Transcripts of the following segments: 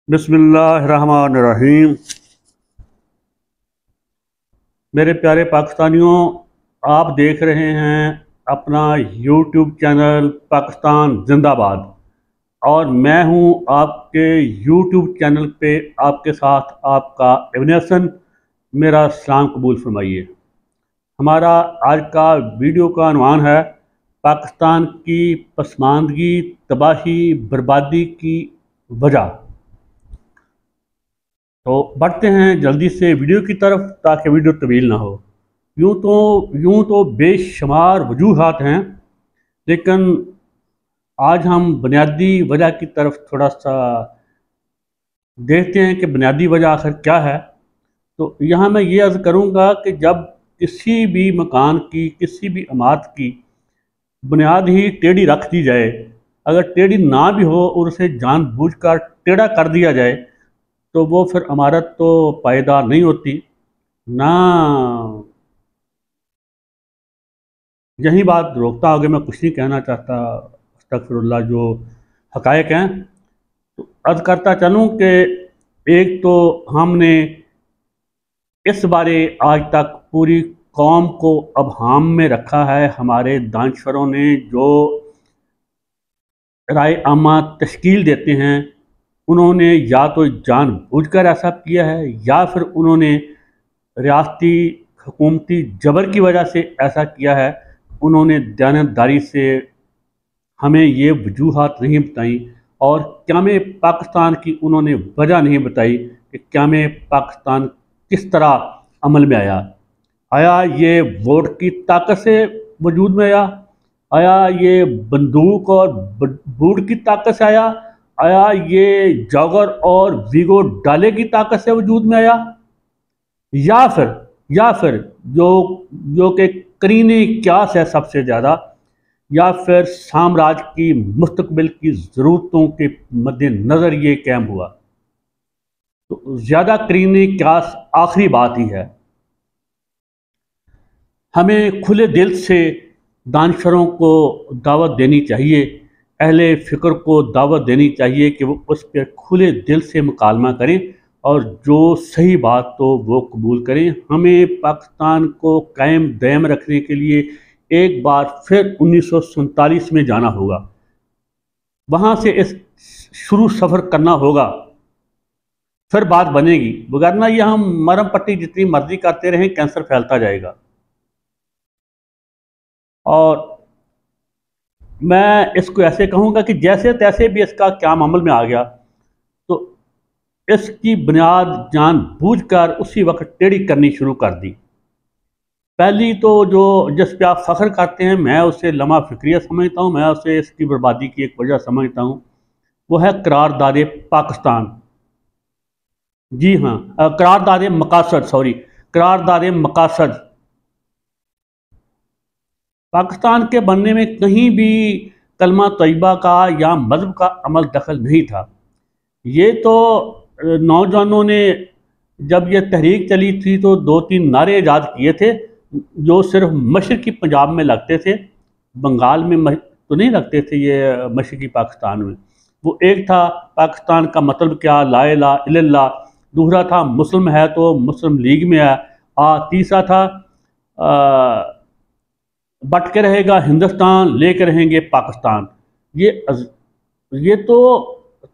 बिस्मिल्लाहिर्रहमानिर्रहीम। मेरे प्यारे पाकिस्तानियों, आप देख रहे हैं अपना यूट्यूब चैनल पाकिस्तान जिंदाबाद। और मैं हूं आपके यूट्यूब चैनल पे आपके साथ आपका इब्न हसन। मेरा सलाम कबूल फरमाइए। हमारा आज का वीडियो का अनवान है पाकिस्तान की पसमानदगी, तबाही, बर्बादी की वजह। तो बढ़ते हैं जल्दी से वीडियो की तरफ ताकि वीडियो तवील ना हो। यूं तो बेशुमार वजूहात हैं, लेकिन आज हम बुनियादी वजह की तरफ थोड़ा सा देखते हैं कि बुनियादी वजह आखिर क्या है। तो यहाँ मैं ये अर्ज़ करूँगा कि जब किसी भी मकान की, किसी भी इमारत की बुनियाद ही टेढ़ी रख दी जाए, अगर टेढ़ी ना भी हो और उसे जानबूझकर टेढ़ा कर दिया जाए, तो वो फिर इमारत तो पायदार नहीं होती ना। यही बात रोकता आगे मैं कुछ नहीं कहना चाहता। अस्तगफिरुल्लाह, जो हकायक हैं तो अर्ज़ करता चलूँ कि एक तो हमने इस बारे आज तक पूरी कौम को अबहाम में रखा है। हमारे दानश्वरों ने जो राय आमा तश्कील देते हैं, उन्होंने या तो जानबूझकर ऐसा किया है या फिर उन्होंने रियासती हुकूमती जबर की वजह से ऐसा किया है। उन्होंने दयानतदारी से हमें ये वजूहात नहीं बताई और क़याम पाकिस्तान की उन्होंने वजह नहीं बताई कि क़याम पाकिस्तान किस तरह अमल में आया। आया ये वोट की ताकत से वजूद में आया? आया ये बंदूक और बूट की ताकत से आया? आया ये जॉगर और वीगो डाले की ताकत से वजूद में आया? या फिर जो जो कि करीने क्यास है सबसे ज़्यादा, या फिर साम्राज्य की मुस्तकबिल की ज़रूरतों के मद्देनज़र ये कायम हुआ? तो ज़्यादा करीने क्यास आखिरी बात ही है। हमें खुले दिल से दानश्वरों को दावत देनी चाहिए, अहले फ़िक्र को दावत देनी चाहिए कि वो उस पर खुले दिल से मुकालमा करें और जो सही बात तो वो कबूल करें। हमें पाकिस्तान को कायम दयम रखने के लिए एक बार फिर 1947 में जाना होगा, वहाँ से इस शुरू सफ़र करना होगा, फिर बात बनेगी। वगरना ये हम मरम पट्टी जितनी मर्जी करते रहें, कैंसर फैलता जाएगा। और मैं इसको ऐसे कहूँगा कि जैसे तैसे भी इसका क़याम अमल में आ गया, तो इसकी बुनियाद जानबूझकर उसी वक्त टेढ़ी करनी शुरू कर दी। पहली तो जो जिस पे आप फ़ख्र करते हैं, मैं उसे लम्हा फ़िक्रिया समझता हूँ, मैं उसे इसकी बर्बादी की एक वजह समझता हूँ, वो है करारदाद पाकिस्तान। जी हाँ, करारदाद मकासद। पाकिस्तान के बनने में कहीं भी कलमा तैयबा का या मज़हब का अमल दखल नहीं था। ये तो नौजवानों ने जब ये तहरीक चली थी तो 2-3 नारे ईजाद किए थे जो सिर्फ मशरक़ी पंजाब में लगते थे, बंगाल में तो नहीं लगते थे ये मशरक़ी पाकिस्तान में। वो एक था पाकिस्तान का मतलब क्या, ला इलाहा इल्लल्लाह। दूसरा था मुस्लिम है तो मुस्लिम लीग में है। तीसरा था बट के रहेगा हिंदुस्तान, लेके रहेंगे पाकिस्तान। ये तो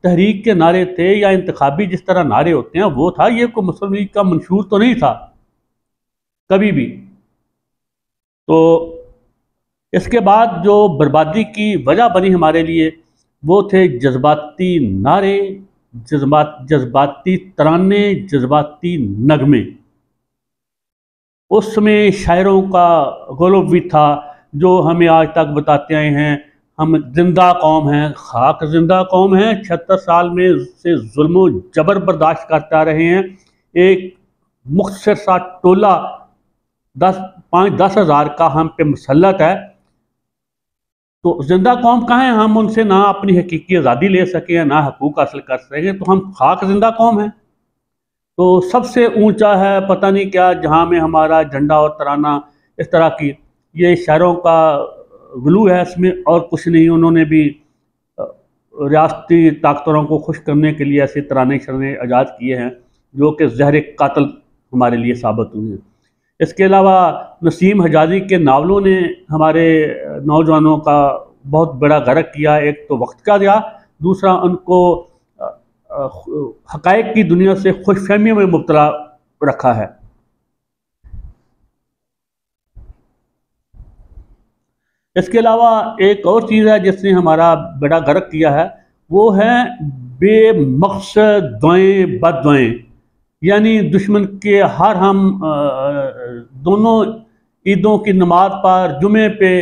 तहरीक के नारे थे, या इंतखाबी जिस तरह नारे होते हैं वो था। ये कोई मुस्लिम लीग का मंशूर तो नहीं था कभी भी। तो इसके बाद जो बर्बादी की वजह बनी हमारे लिए, वो थे जज्बाती नारे, जज्बाती तराने, जज्बाती नगमे। उसमें शायरों का ग़ुलूब भी था जो हमें आज तक बताते आए हैं हम जिंदा कौम हैं, खाक जिंदा कौम हैं, 76 साल में से जुल्म जबर बर्दाश्त करते आ रहे हैं। एक मुख्तसर सा टोला 5-10 हज़ार का हम पे मुसल्लत है, तो जिंदा कौम कहाँ है? हम उनसे ना अपनी हकीकी आज़ादी ले सकें, ना हकूक़ हासिल कर सकें, तो हम खाक जिंदा कौम हैं। तो सबसे ऊंचा है पता नहीं क्या, जहाँ में हमारा झंडा और तराना, इस तरह की ये शायरों का गुलू है इसमें, और कुछ नहीं। उन्होंने भी रियासती ताकतों को खुश करने के लिए ऐसे तराने शराने आज़ाद किए हैं जो कि ज़हर कातल हमारे लिए साबित हुए हैं। इसके अलावा नसीम हजारी के नावलों ने हमारे नौजवानों का बहुत बड़ा गर्क किया। एक तो वक्त का दिया, दूसरा उनको हक़ाइक़ की दुनिया से खुशफहमी में मुब्तला रखा है। इसके अलावा एक और चीज़ है जिसने हमारा बड़ा गर्क किया है, वो है बेमकसद दुआएं बददुआएं, यानी दुश्मन के हर हम दोनों ईदों की नमाज पर, जुमे पे,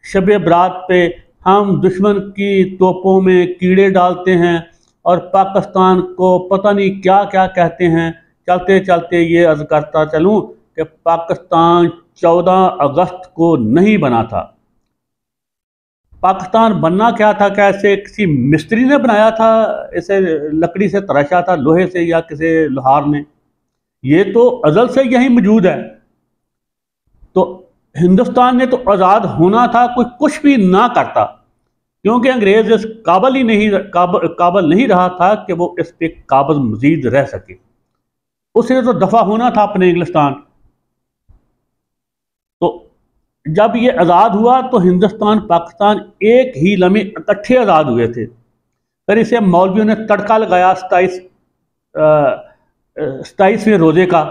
शब बरात पे हम दुश्मन की तोपों में कीड़े डालते हैं और पाकिस्तान को पता नहीं क्या क्या कहते हैं। चलते चलते ये अर्ज़ करता चलूँ कि पाकिस्तान 14 अगस्त को नहीं बना था। पाकिस्तान बनना क्या था? क्या ऐसे किसी मिस्त्री ने बनाया था? इसे लकड़ी से तराशा था, लोहे से या किसी लोहार ने? ये तो अज़ल से यही मौजूद है। तो हिंदुस्तान ने तो आज़ाद होना था, कोई कुछ भी ना करता, क्योंकि अंग्रेज़ इस काबिल नहीं रहा था कि वो इस पे काबिज मजीद रह सके। उसे तो दफ़ा होना था अपने इंग्लिस्तान। तो जब ये आज़ाद हुआ तो हिंदुस्तान पाकिस्तान एक ही लम्हे इकट्ठे आज़ाद हुए थे। फिर इसे मौलवियों ने तड़का लगाया 27वें रोज़े का।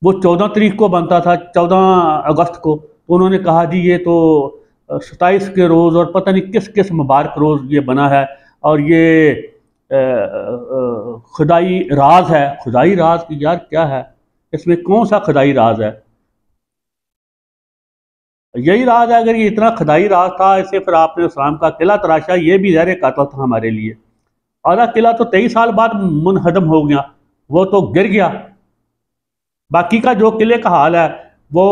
वो 14 तारीख को बनता था, 14 अगस्त को। तो उन्होंने कहा जी ये तो 27 के रोज़ और पता नहीं किस किस मुबारक रोज़ ये बना है, और ये खुदाई राज है। खुदाई राज की यार क्या है इसमें? कौन सा खुदाई राज है? यही राज है। अगर ये इतना खुदाई राज था, इसे फिर आपने इस्लाम का किला तराशा, ये भी ज़हर कातल था हमारे लिए। आधा किला तो 23 साल बाद मुनहदम हो गया, वो तो गिर गया। बाकी का जो किले का हाल है वो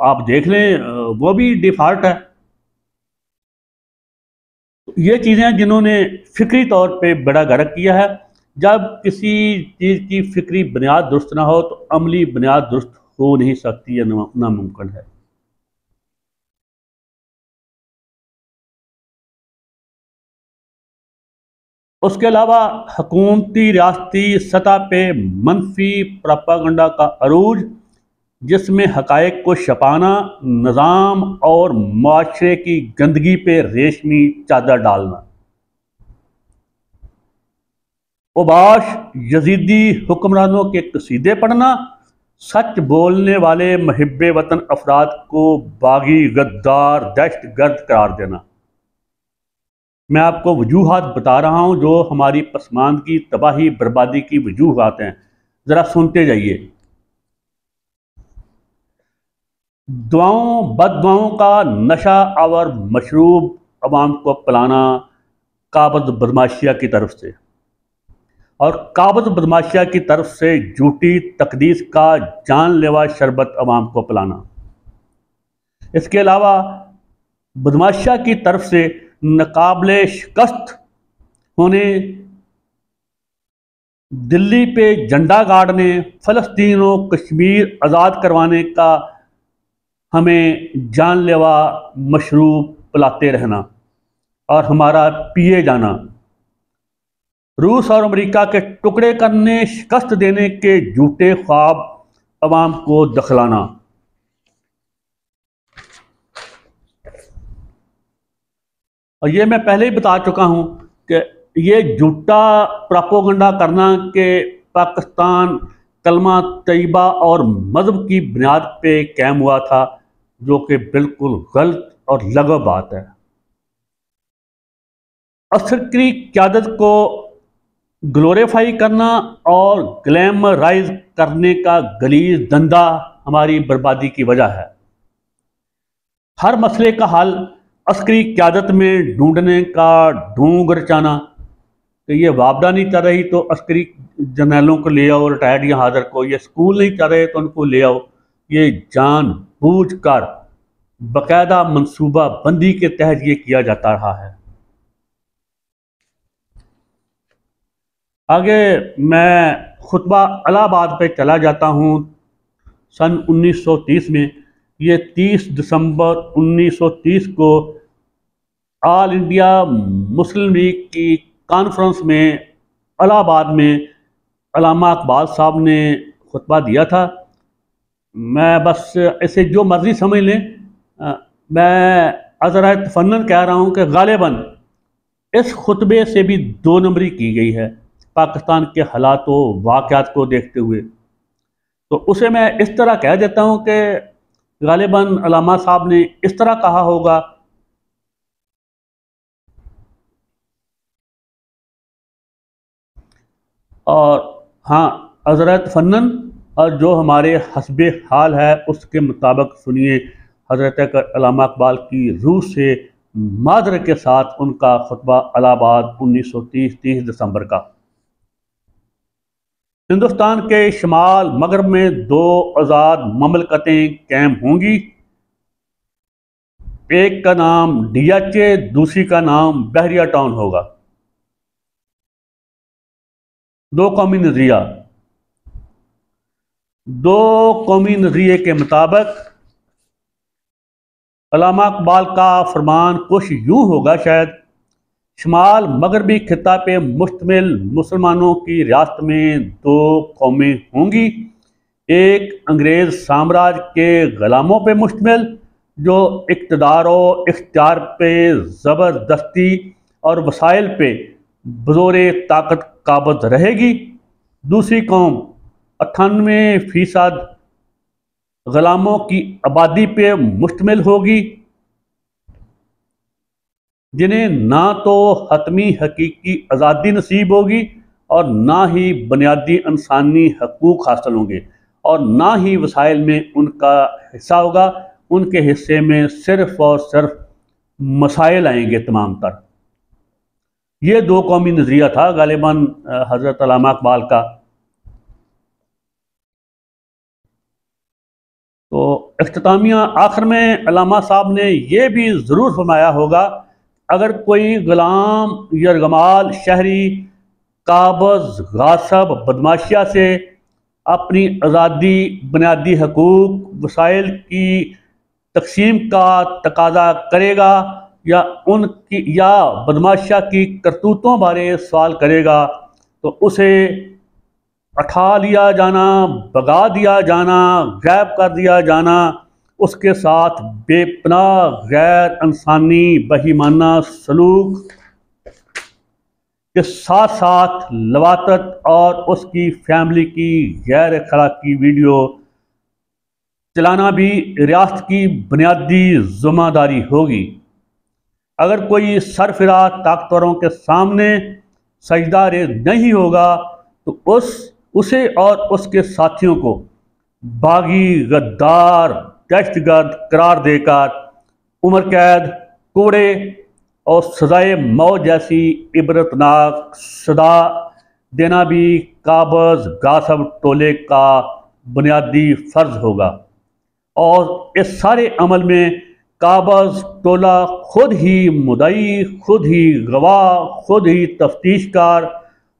आप देख लें, वो भी डिफॉल्ट है। ये चीज़ें जिन्होंने फिक्री तौर पे बड़ा गर्क किया है। जब किसी चीज़ की फिक्री बुनियाद दुरुस्त ना हो तो अमली बुनियाद दुरुस्त हो नहीं सकती, या नामुमकिन है। उसके अलावा हुकूमती रियासती सतह पे मनफी प्रोपागंडा का अरूज, जिसमें हक़ाइक़ को छुपाना, निज़ाम और माशरे की गंदगी पे रेशमी चादर डालना। उबाश यजीदी हुक्मरानों के कसीदे पढ़ना, सच बोलने वाले मुहिब्बे वतन अफराद को बागी, गद्दार, दहशत गर्द करार देना। मैं आपको वजूहात बता रहा हूँ जो हमारी पसमानदगी, तबाही, बर्बादी की वजूहात हैं, ज़रा सुनते जाइए। दुआओं बददुआओं का नशा और मशरूब अवाम को पिलाना काबज़ बदमाशिया की तरफ से, और काबज़ बदमाशिया की तरफ से झूठी तकदीस का जानलेवा शरबत अवाम को पिलाना। इसके अलावा बदमाशिया की तरफ से नाकाबिले शिकस्त होने, दिल्ली पे झंडा गाड़ने, फ़लस्तीन और कश्मीर आज़ाद करवाने का हमें जानलेवा मशरूब पिलाते रहना और हमारा पिए जाना। रूस और अमेरिका के टुकड़े करने, शिकस्त देने के झूठे ख्वाब अवाम को दखलाना। और ये मैं पहले ही बता चुका हूँ कि ये झूठा प्रोपेगेंडा करना कि पाकिस्तान कलमा तैयबा और मज़हब की बुनियाद पे कायम हुआ था, जो कि बिल्कुल गलत और लगव बात है। अस्करी क़यादत को ग्लोरीफाई करना और ग्लैमराइज करने का गलीज धंधा हमारी बर्बादी की वजह है। हर मसले का हल अस्करी क़यादत में ढूंढने का ढोंग रचाना कि ये वापदा नहीं चल रही तो अस्करी जर्नलों को ले आओ, रिटायर्ड या हाजिर को। ये स्कूल नहीं चल रहे तो उनको ले आओ। ये जानबूझकर बाकायदा मनसूबा बंदी के तहत ये किया जाता रहा है। आगे मैं खुतबा इलाहाबाद पे चला जाता हूँ। सन 1930 में, ये 30 दिसंबर 1930 को ऑल इंडिया मुस्लिम लीग की कॉन्फ्रेंस में इलाहाबाद में अल्लामा इकबाल साहब ने खुतबा दिया था। मैं बस इसे जो मर्ज़ी समझ लें, मैं अज़रा तफन्नन कह रहा हूँ कि गालिबन इस खुतबे से भी दो नंबरी की गई है पाकिस्तान के हालात व वाक़यात को देखते हुए। तो उसे मैं इस तरह कह देता हूँ कि गालिबन अल्लामा साहब ने इस तरह कहा होगा, और हाँ, हज़रत फ़न्नन और जो हमारे हस्बे हाल है उसके मुताबिक सुनिए हज़रत अल्लामा इकबाल की रूह से मादर के साथ उनका खुतबा इलाहाबाद 1930 30 दिसंबर का। हिंदुस्तान के शुमाल मगरब में दो आज़ाद ममलकतें कायम होंगी। एक का नाम डीएचए, दूसरी का नाम बहरिया टाउन होगा। दो कौमी नजरिया दो कौमी नजरिए के मुताबिक अल्लामा इकबाल का फरमान कुछ यूं होगा शायद, शुमाल मगरबी खिता पे मुश्तमिल मुसलमानों की रियासत में दो कौमें होंगी। एक अंग्रेज़ साम्राज्य के ग़ुलामों पे मुश्तमिल जो इक़्तिदार व इख्तियार पे ज़बरदस्ती और वसाइल पे बज़ोरे ताकत काबज़ रहेगी। दूसरी कौम 98% ग़ुलामों की आबादी पे मुश्तमिल होगी, जिन्हें ना तो हतमी हकीकी आज़ादी नसीब होगी और ना ही बुनियादी इंसानी हकूक़ हासिल होंगे, और ना ही वसाइल में उनका हिस्सा होगा। उनके हिस्से में सिर्फ़ और सिर्फ मसाइल आएंगे तमाम तर। ये दो कौमी नज़रिया था गालिबन हज़रत अल्लामा इकबाल का। तो इख्तितामिया आखिर में अल्लामा साहब ने यह भी ज़रूर फरमाया होगा, अगर कोई ग़ुलाम यरगमाल शहरी काबज़ गासब बदमाशिया से अपनी आज़ादी बुनियादी हकूक़ वसाइल की तकसीम का तकाजा करेगा या उनकी या बदमाशिया की करतूतों बारे सवाल करेगा, तो उसे उठा लिया जाना, भगा दिया जाना, गायब कर दिया जाना, उसके साथ बेपनाह गैर इंसानी बहीमाना सलूक के साथ साथ लवातत और उसकी फैमिली की गैर अखलाकी वीडियो चलाना भी रियासत की बुनियादी जिम्मेदारी होगी। अगर कोई सरफिरा ताकतवरों के सामने सजदा रेज़ नहीं होगा तो उसे और उसके साथियों को बागी, गद्दार, दहशतगर्द करार देकर उम्र कैद, कोड़े और सजाए मौत जैसी इबरतनाक सदा देना भी काबज़ गासब टोले का बुनियादी फ़र्ज होगा। और इस सारे अमल में काबज़ टोला खुद ही मुदई, खुद ही गवाह, खुद ही तफ्तीशकार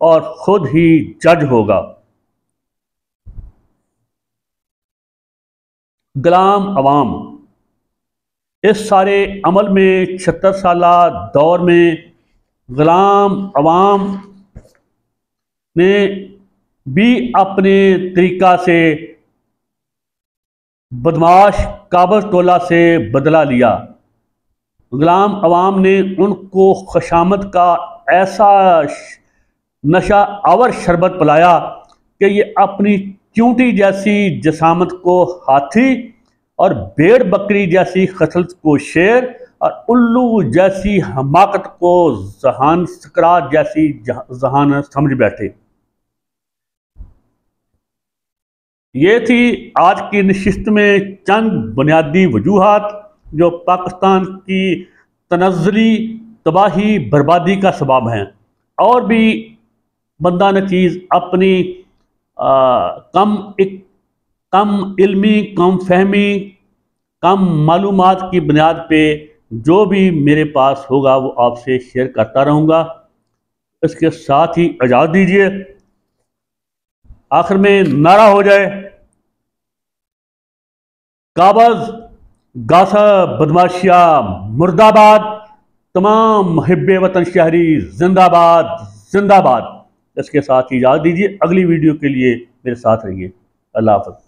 और खुद ही जज होगा। गुलाम अवाम इस सारे अमल में 76 साला दौर में गुलाम अवाम ने भी अपने तरीका से बदमाश काबज़ टोला से बदला लिया। गुलाम अवाम ने उनको खुशामद का ऐसा नशा आवर शरबत पिलाया कि ये अपनी चूंटी जैसी जसामत को हाथी और भेड़ बकरी जैसी खसलत को शेर और उल्लू जैसी हमाकत को जहान सकरात जैसी जहान समझ बैठे। ये थी आज की नशिस्त में चंद बुनियादी वजूहात जो पाकिस्तान की तनज़्ज़ुली तबाही बर्बादी का सबब हैं। और भी बंदा नचीज़ अपनी कम इल्मी, कम फहमी, कम मालूमात की बुनियाद पे जो भी मेरे पास होगा वो आपसे शेयर करता रहूँगा। इसके साथ ही इजाज़त दीजिए, आखिर में नारा हो जाए, काबज़ गासब बदमाशिया मुर्दाबाद, तमाम मुहिब्बे वतन शहरी जिंदाबाद जिंदाबाद। इसके साथ ही इजाज़त दीजिए, अगली वीडियो के लिए मेरे साथ रहिए। अल्लाह हाफ़िज़।